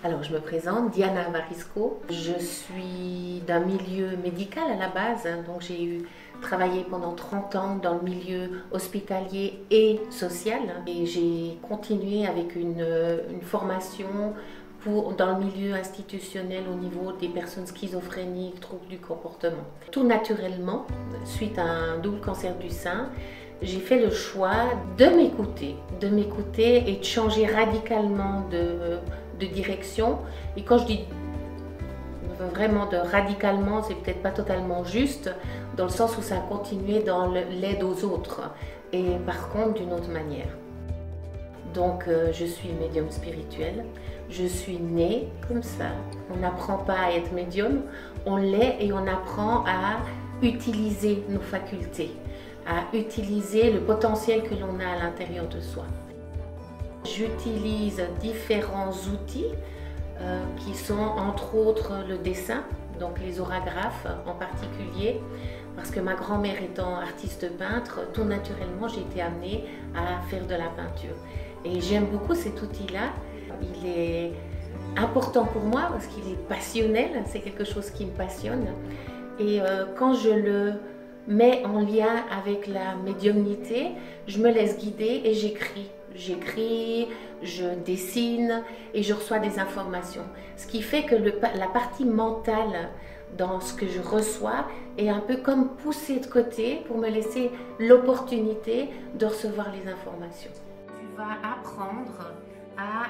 Alors, je me présente, Diana Varisco. Je suis d'un milieu médical à la base, hein, donc j'ai travaillé pendant 30 ans dans le milieu hospitalier et social. Et j'ai continué avec une formation dans le milieu institutionnel au niveau des personnes schizophréniques, troubles du comportement. Tout naturellement, suite à un double cancer du sein, j'ai fait le choix de m'écouter et de changer radicalement de direction. Et quand je dis vraiment de radicalement, c'est peut-être pas totalement juste, dans le sens où ça a continué dans l'aide aux autres, et par contre d'une autre manière. Donc je suis médium spirituel, je suis née comme ça. On n'apprend pas à être médium, on l'est et on apprend à utiliser nos facultés, à utiliser le potentiel que l'on a à l'intérieur de soi. J'utilise différents outils qui sont entre autres le dessin, donc les orographes en particulier, parce que ma grand-mère étant artiste peintre, tout naturellement j'ai été amenée à faire de la peinture. Et j'aime beaucoup cet outil-là, il est important pour moi parce qu'il est passionnel, c'est quelque chose qui me passionne. Et quand je le mets en lien avec la médiumnité, je me laisse guider et j'écris. J'écris, je dessine et je reçois des informations. Ce qui fait que la partie mentale dans ce que je reçois est un peu comme poussée de côté pour me laisser l'opportunité de recevoir les informations. Tu vas apprendre à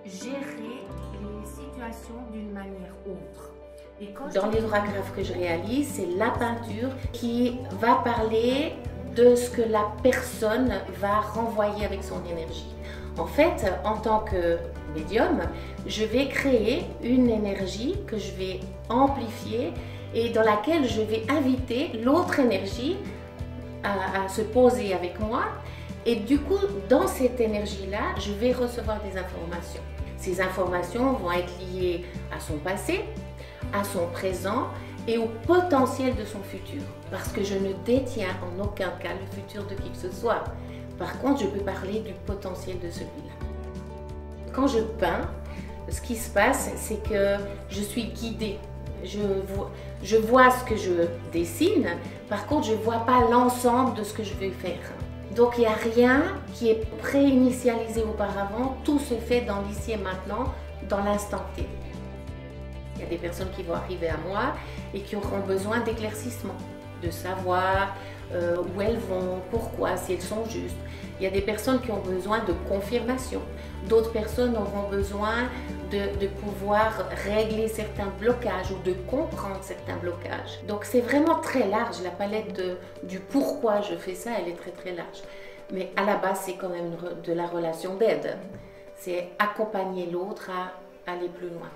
gérer les situations d'une manière autre. Et dans les orographes que je réalise, c'est la peinture qui va parler de ce que la personne va renvoyer avec son énergie. En fait, en tant que médium, je vais créer une énergie que je vais amplifier et dans laquelle je vais inviter l'autre énergie à se poser avec moi. Et du coup, dans cette énergie-là, je vais recevoir des informations. Ces informations vont être liées à son passé, à son présent et au potentiel de son futur. Parce que je ne détiens en aucun cas le futur de qui que ce soit. Par contre, je peux parler du potentiel de celui-là. Quand je peins, ce qui se passe, c'est que je suis guidée. Je vois ce que je dessine, par contre, je ne vois pas l'ensemble de ce que je vais faire. Donc, il n'y a rien qui est pré-initialisé auparavant, tout se fait dans l'ici et maintenant, dans l'instant T. Il y a des personnes qui vont arriver à moi et qui auront besoin d'éclaircissement, de savoir où elles vont, pourquoi, si elles sont justes. Il y a des personnes qui ont besoin de confirmation. D'autres personnes auront besoin de pouvoir régler certains blocages ou de comprendre certains blocages. Donc c'est vraiment très large, la palette du pourquoi je fais ça, elle est très très large. Mais à la base, c'est quand même de la relation d'aide. C'est accompagner l'autre à aller plus loin.